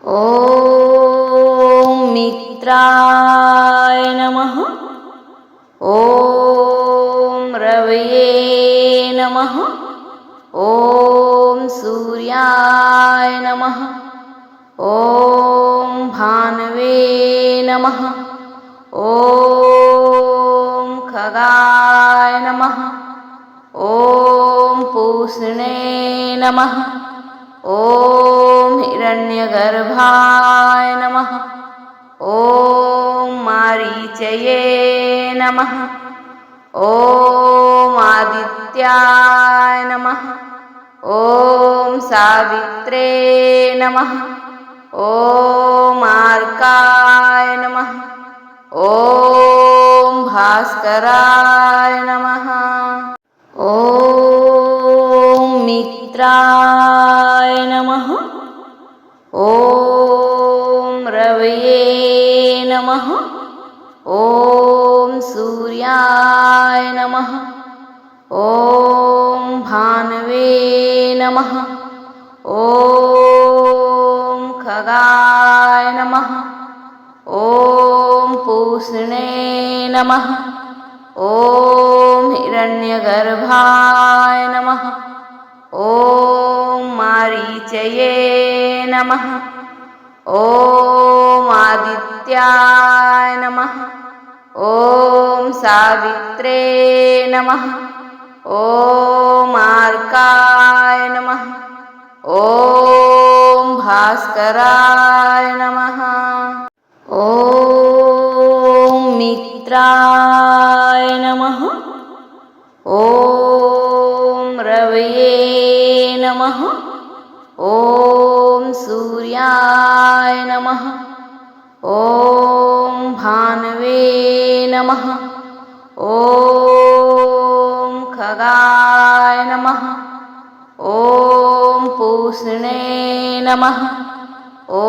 ॐ मित्राय नमः। ॐ रवये नमः। ॐ सूर्याय नमः। ॐ भानवे नमः। ॐ खगाय नमः। ॐ पूष्णे नमः। ॐ हिरण्यगर्भाय नमः। ॐ मारीचये नमः। ॐ आदित्याय नमः। ॐ सावित्रे नमः। ॐ आर्काय नमः। ॐ भास्कराय नमः। ॐ मित्राय नमः। ॐ रवये नमः। ॐ सूर्याय नमः। ॐ भानवे नमः। ॐ खगाय नमः। ॐ पूष्णे नमः। ॐ हिरण्यगर्भाय नमः। ॐ मारीचये नमः। ॐ आदित्याय नमः। ॐ सावित्रे नमः। ॐ आर्काय नमः। ॐ भास्कराय नमः। ॐ मित्राय नमः। ॐ रवये नमः। ॐ सूर्याय नमः। ॐ भानवे नमः। ॐ खगाय नमः। ॐ पूष्णे नमः। ॐ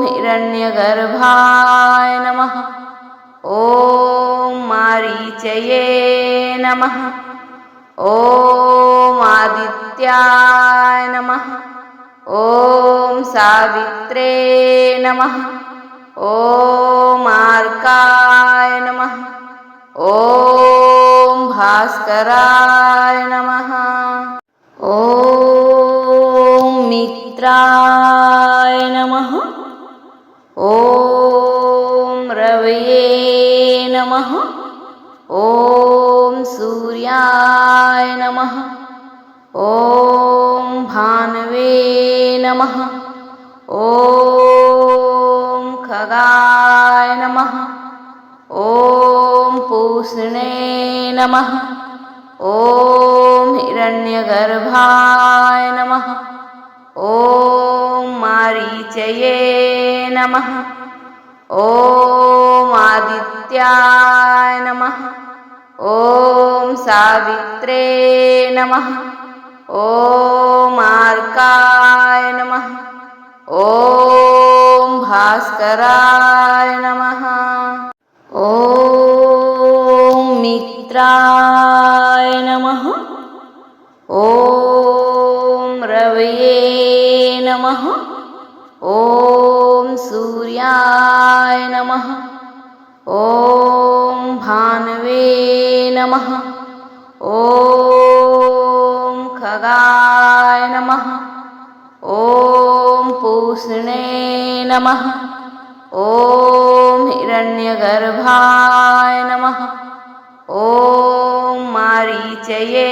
हिरण्यगर्भाय नमः। ॐ मारीचये नमः। ॐ आदित्याय नमः। ॐ सावित्रे नमः। ॐ आर्काय नमः। ॐ भास्कराय नमः। ॐ मित्राय नमः। ॐ रवये नमः। ॐ सूर्याय नमः। ॐ भानवे नमः। ॐ खगाय नमः। ॐ पूष्णे नमः। ॐ हिरण्यगर्भाय नमः। ॐ मारीचये नमः। ॐ आदित्याय नमः। ॐ सावित्रे नमः। ॐ आर्काय नमः। ॐ भास्कराय नमः। ॐ मित्राय नमः। ॐ रवये नमः। ॐ सूर्याय नमः। ॐ भानवे नमः। ॐ खगाय नमः। ॐ पूष्णे नमः। ॐ हिरण्यगर्भाय नमः। ॐ मारीचये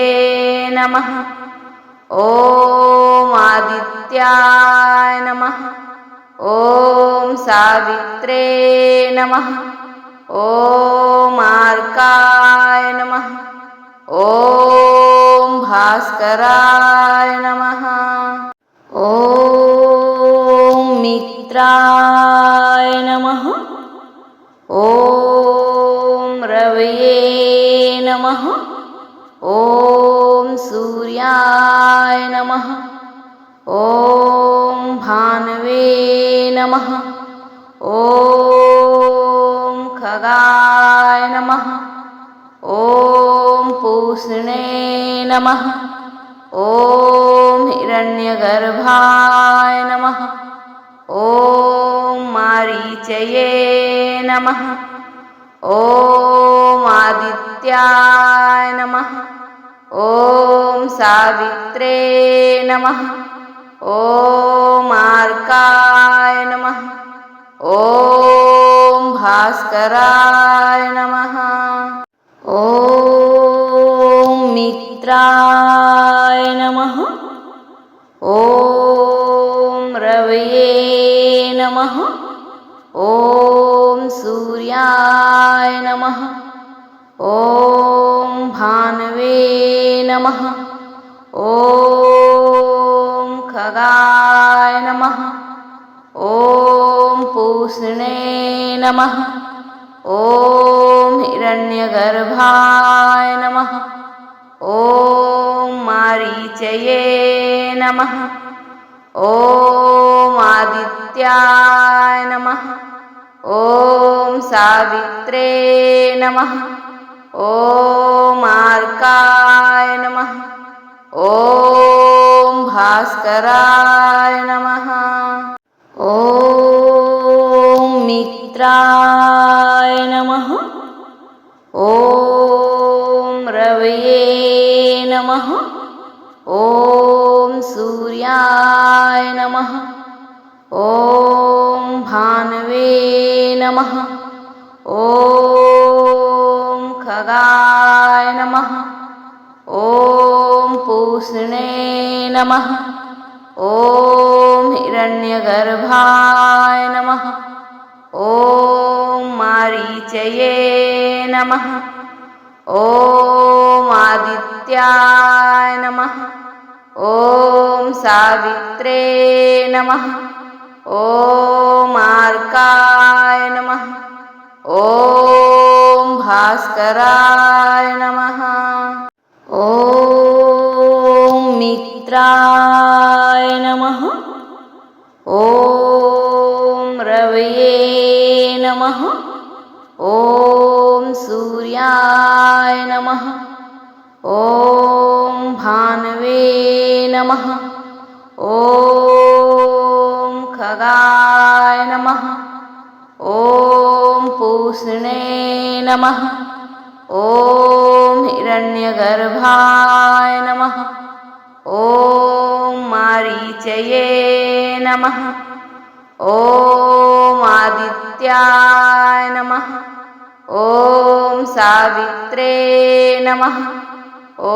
नमः। ॐ आदित्याय नमः। ॐ सावित्रे नमः। ॐ आर्काय नमः। ॐ भास्कराय नमः। ॐ मित्राय नमः। ॐ रवये नमः। ॐ सूर्याय नमः। ॐ भानवे नमः। ॐ खगाय नमः। ॐ पूष्णे नमः। ॐ हिरण्यगर्भाय नमः। ॐ मारीचये नमः। ॐ आदित्याय नमः। ॐ सावित्रे नमः। ॐ अर्काय नमः। ॐ भास्कराय नमः। ॐ मित्राय नमः। ॐ रवये नमः। ॐ सूर्याय नमः। ॐ भानवे नमः। ॐ खगाय नमः। ॐ पूष्णे नमः। ॐ हिरण्यगर्भाय नमः। ॐ मारीचये नमः। ॐ आदित्याय नमः। ॐ सावित्रे नमः। ॐ अर्काय नमः। ॐ भास्कराय नमः। ॐ मित्राय नमः। ॐ रवये नमः। ॐ सूर्याय नमः। ॐ भानवे नमः। ॐ खगाय नमः। ॐ पूष्णे नमः। ॐ हिरण्यगर्भाय नमः। ॐ मारीचये नमः। ॐ आदित्याय नमः। ॐ सावित्रे नमः। ॐ अर्काय नमः। ॐ भास्कराय नमः। ॐ मित्राय नमः। ॐ रवये नमः। ॐ सूर्याय नमः। ॐ भानवे नमः। ॐ खगाय नमः। ॐ पूष्णे नमः। ॐ हिरण्यगर्भाय नमः। ॐ मारीचये नमः। ॐ आदित्याय नमः। ॐ सावित्रे नमः। ॐ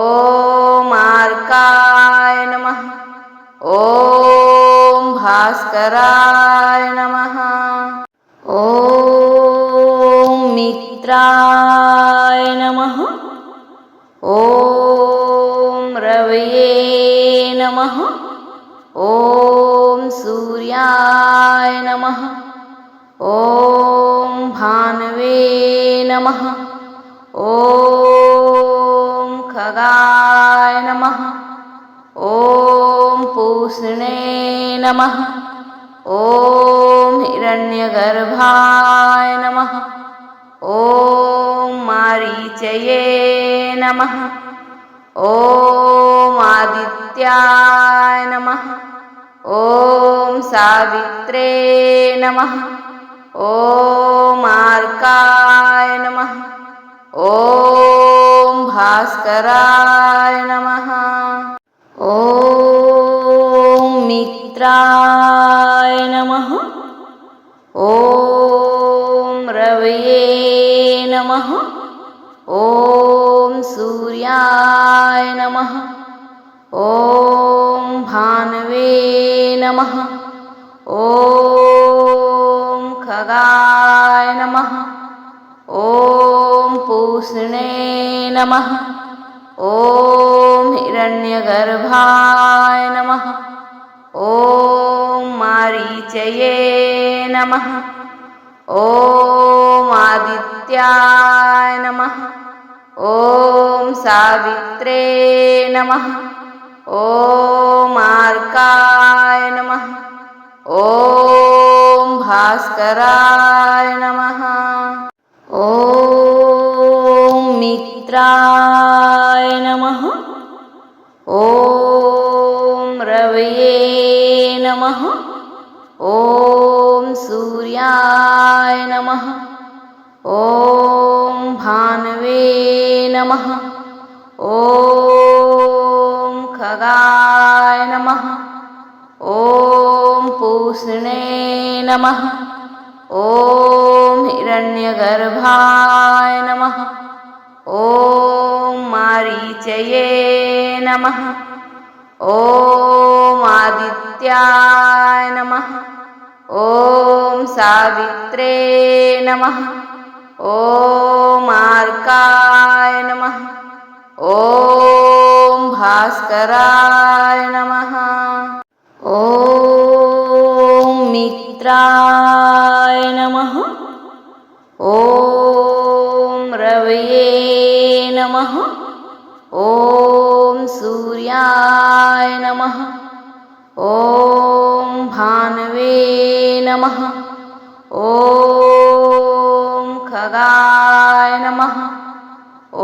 अर्काय नमः। ॐ भास्कराय नमः। ॐ मित्राय नमः। ॐ रवये नमः। ॐ सूर्याय नमः। ॐ भानवे नमः। ॐ खगाय नमः। ॐ पूष्णे नमः। ॐ हिरण्यगर्भाय नमः। ॐ मारीचये नमः। ॐ आदित्याय नमः। ॐ सावित्रे नमः। ॐ अर्काय नमः। ॐ भास्कराय नमः। ॐ मित्राय नमः। ॐ रवये नमः। ॐ सूर्याय नमः। ॐ भानवे नमः। ॐ खगाय नमः। ॐ पूष्णे नमः। ॐ हिरण्यगर्भाय नमः। ॐ मारीचये नमः। ॐ आदित्याय नमः। ॐ सावित्रे नमः। ॐ अर्काय नमः। ॐ भास्कराय नमः। ॐ मित्राय नमः। ॐ रवये नमः। ॐ सूर्याय नमः। ॐ भानवे नमः। ॐ खगाय नमः। ॐ पूष्णे नमः। ॐ हिरण्यगर्भाय नमः। ॐ मारीचये नमः। ॐ आदित्याय नमः। ॐ सावित्रे नमः। ॐ आर्काय नमः। ॐ भास्कराय नमः। ॐ मित्राय नमः। ॐ रवये नमः। ॐ सूर्याय नमः। ॐ भानवे नमः। ॐ खगाय नमः।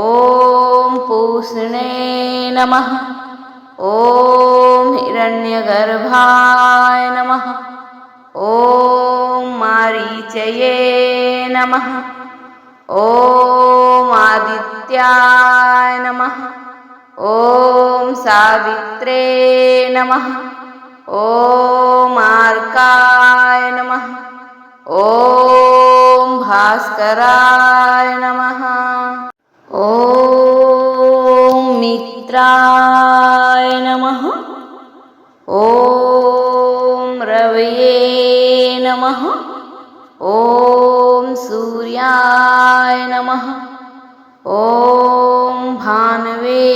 ॐ पूष्णे नमः। ॐ हिरण्यगर्भाय नमः। ॐ मारीचये नमः। ॐ आदित्याय नमः। ॐ सावित्रे नमः। ॐ आर्काय नमः। ॐ भास्कराय नमः। ॐ मित्राय नमः। ॐ रवये नमः। ॐ सूर्याय नमः। ॐ भानवे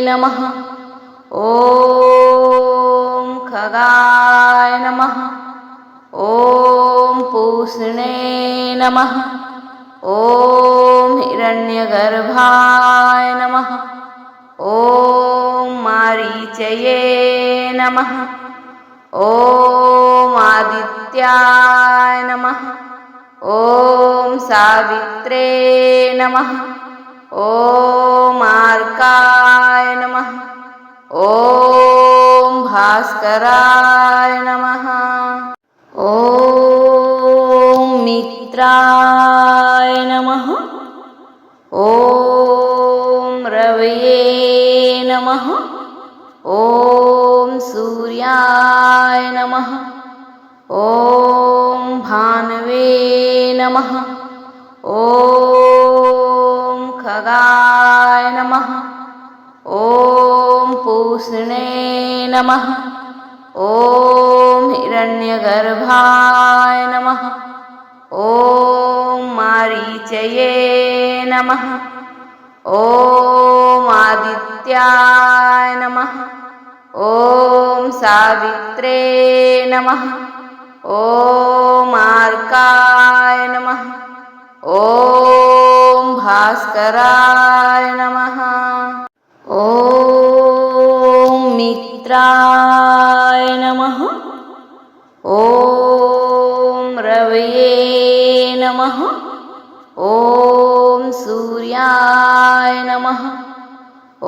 नमः। ॐ खगाय नमः। ॐ पूष्णे नमः। ॐ हिरण्यगर्भाय नमः। ॐ मारीचये नमः। ॐ आदित्याय नमः। ॐ सावित्रे नमः। ॐ आर्काय नमः। ॐ भास्कराय नमः। ॐ मित्राय नमः। ॐ रवये नमः। ॐ सूर्याय नमः। ॐ भानवे नमः। ॐ खगाय नमः। ॐ पूष्णे नमः। ॐ हिरण्यगर्भाय नमः। ॐ मारीचये नमः। ॐ आदित्याय नमः। ॐ सावित्रे नमः। ॐ आर्काय नमः। ॐ भास्कराय नमः। ॐ मित्राय नमः। ॐ रवये नमः। ॐ सूर्याय नमः।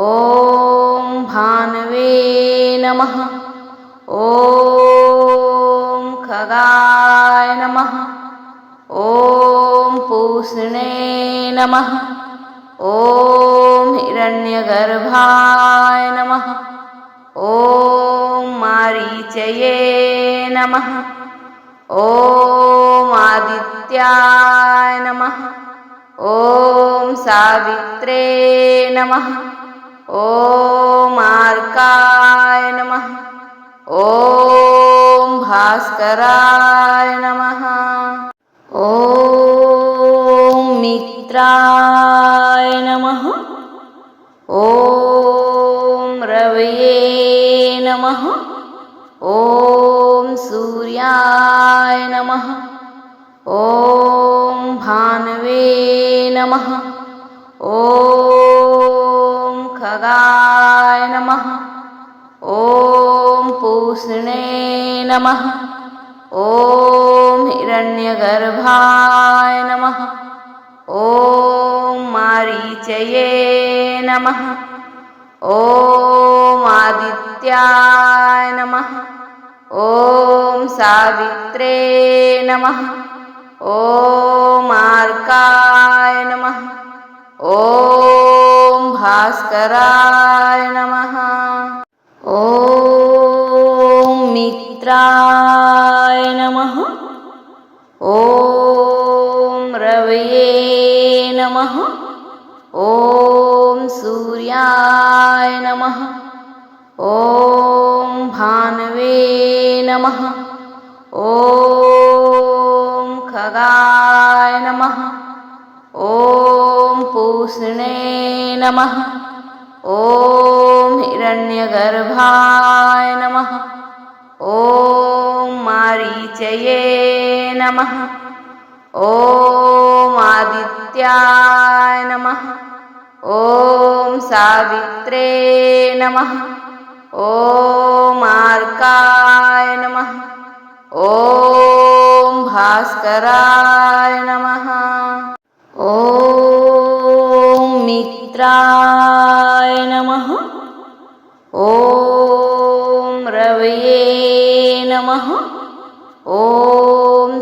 ॐ भानवे नमः। ॐ खगाय नमः। ॐ पूष्णे नमः। ॐ हिरण्यगर्भाय नमः। ॐ मारीचये नमः। ॐ आदित्याय नमः। ॐ सावित्रे नमः। ॐ आर्काय नमः। ॐ भास्कराय नमः। ॐ मित्राय नमः। ॐ रवये नमः। ॐ सूर्याय नमः। ॐ भानवे नमः। ॐ खगाय नमः। ॐ पूष्णे नमः। ॐ हिरण्यगर्भाय नमः। ॐ मारीचये नमः। ॐ आदित्याय नमः। ॐ सावित्रे नमः। ॐ आर्काय नमः। ॐ भास्कराय नमः। ॐ मित्राय नमः। ॐ रवये नमः। ॐ सूर्याय नमः। ॐ भानवे नमः। ॐ खगाय नमः। ॐ पूष्णे नमः। ॐ हिरण्यगर्भाय नमः। ॐ मारीचये नमः। ॐ आदित्याय नमः। ॐ सावित्रे नमः। ॐ आर्काय नमः। ॐ भास्कराय नमः। ॐ मित्राय नमः। ॐ रवये नमः। ॐ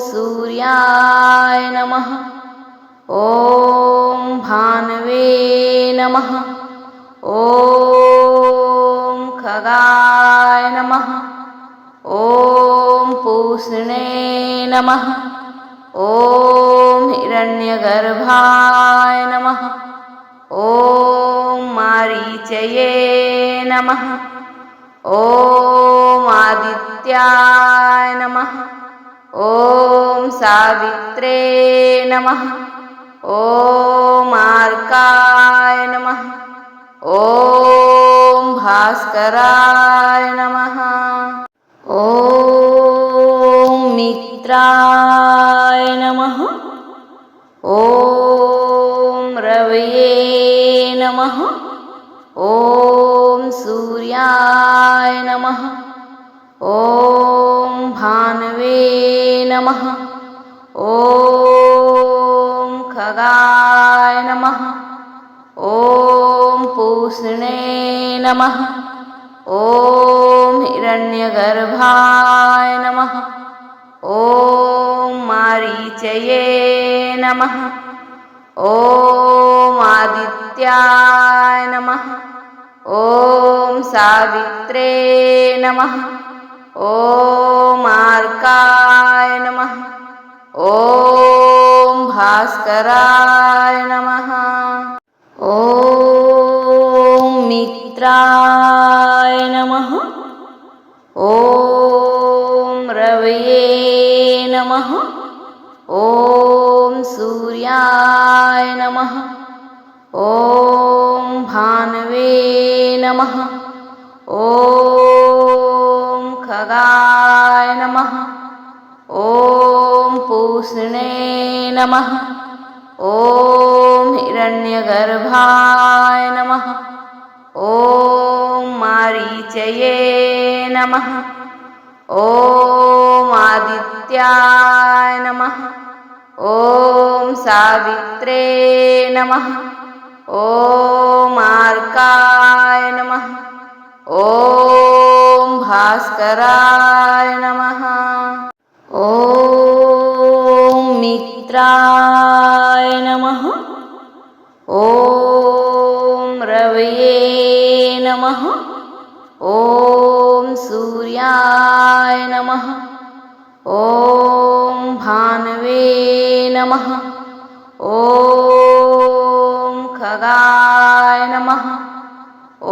सूर्याय नमः। ॐ भानवे नमः। ॐ खगाय नमः। ॐ पूष्णे नमः। ॐ हिरण्यगर्भाय नमः। ॐ मारीचये नमः। ॐ आदित्याय नमः। ॐ सावित्रे नमः। ॐ आर्काय नमः। ॐ भास्कराय नमः। ॐ मित्राय नमः। ॐ रवये नमः। ॐ सूर्याय नमः। ॐ भानवे नमः। ॐ खगाय नमः। ॐ पूष्णे नमः। ॐ हिरण्यगर्भाय नमः। ॐ मारीचये नमः। ॐ आदित्याय नमः। ॐ सावित्रे नमः। ॐ आर्काय नमः। ॐ भास्कराय नमः। ॐ मित्राय नमः। ॐ रवये नमः। ॐ सूर्याय नमः। ॐ भानवे नमः। ॐ खगाय नमः। ॐ पूष्णे नमः। ॐ हिरण्यगर्भाय नमः। ॐ मारीचये नमः। ॐ आदित्याय नमः। ॐ सावित्रे नमः। ॐ आर्काय नमः। ॐ भास्कराय नमः। ॐ मित्राय नमः। ॐ रवये नमः। ॐ सूर्याय नमः। ॐ भानवे नमः। ॐ खगाय नमः।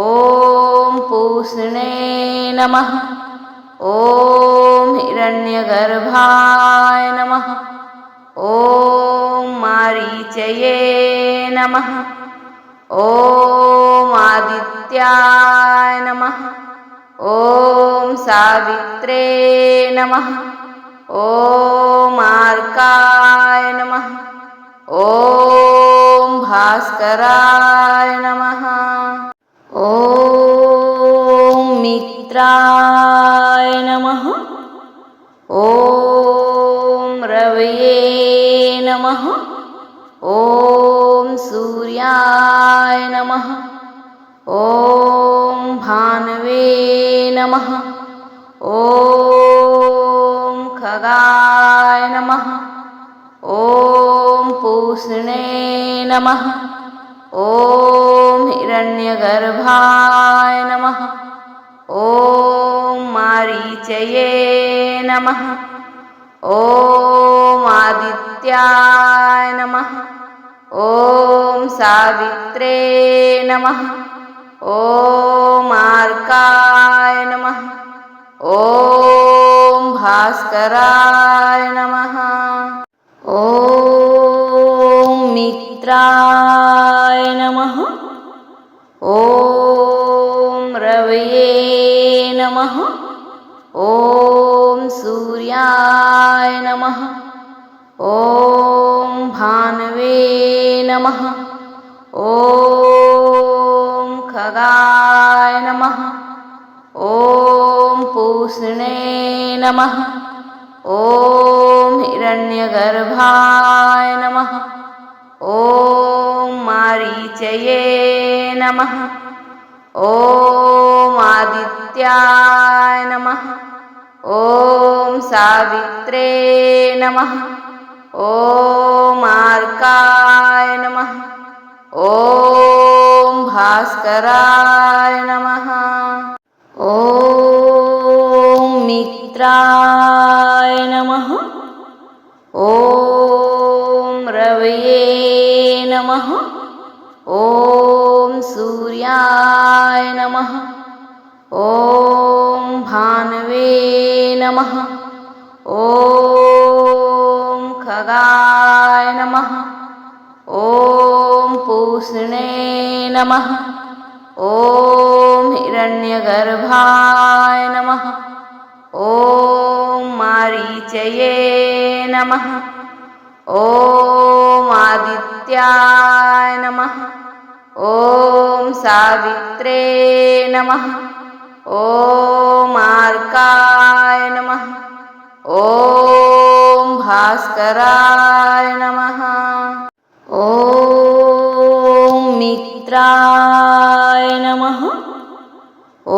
ॐ पूष्णे नमः। ॐ हिरण्यगर्भाय नमः। ॐ मारीचये नमः। ॐ आदित्याय नमः। ॐ सावित्रे नमः। ॐ आर्काय नमः। ॐ भास्कराय नमः। ॐ मित्राय नमः। ॐ रवये नमः। ॐ सूर्याय नमः। ॐ भानवे नमः। ॐ खगाय नमः। ॐ पूष्णे नमः। ॐ हिरण्यगर्भाय नमः। ॐ मारीचये नमः। ॐ आदित्याय नमः। ॐ सावित्रे नमः। ॐ आर्काय नमः। ॐ भास्कराय नमः। ॐ मित्राय नमः। ॐ रवये नमः। ॐ सूर्याय नमः। ॐ भानवे नमः। ॐ खगाय नमः। ॐ पूष्णे नमः। ॐ हिरण्यगर्भाय नमः। ॐ मारीचये नमः। ॐ आदित्याय नमः। ॐ सावित्रे नमः। ॐ आर्काय नमः। ॐ भास्कराय नमः। ॐ मित्राय नमः। ॐ रवये नमः। ॐ सूर्याय नमः। ॐ भानवे नमः। ॐ खगाय नमः। ॐ पूष्णे नमः। ॐ हिरण्यगर्भाय नमः। ॐ मारीचये नमः। ॐ आदित्याय नमः। ॐ सावित्रे नमः। ॐ आर्काय नमः। ॐ भास्कराय नमः। ॐ मित्राय नमः।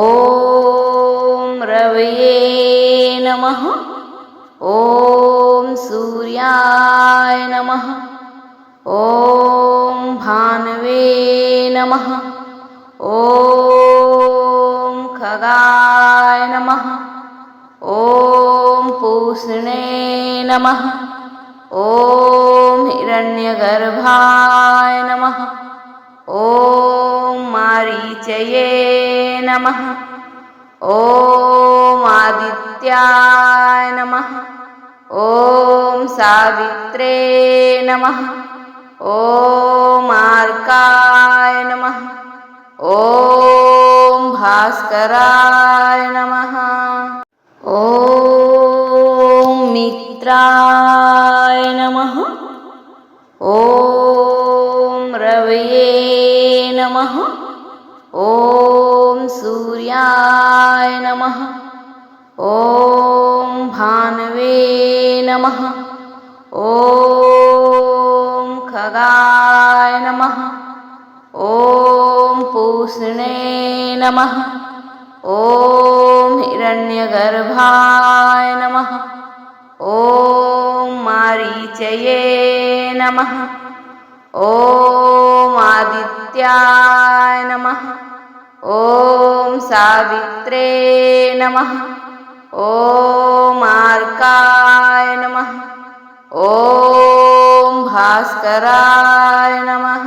ॐ रवये नमः। ॐ सूर्याय नमः। ॐ भानवे नमः। ॐ खगाय नमः। ॐ पूष्णे नमः। ॐ हिरण्यगर्भाय नमः। ॐ मारीचये नमः। ॐ आदित्याय नमः। ॐ सावित्रे नमः। ॐ आर्काय नमः। ॐ भास्कराय नमः। ॐ मित्राय नमः। ॐ रवये नमः। ॐ सूर्याय नमः। ॐ भानवे नमः। ॐ खगाय नमः। ॐ पूष्णे नमः। ॐ हिरण्यगर्भाय नमः। ॐ मारीचये नमः। ॐ आदित्याय नमः। ॐ सावित्रे नमः। ॐ आर्काय नमः। ॐ भास्कराय नमः।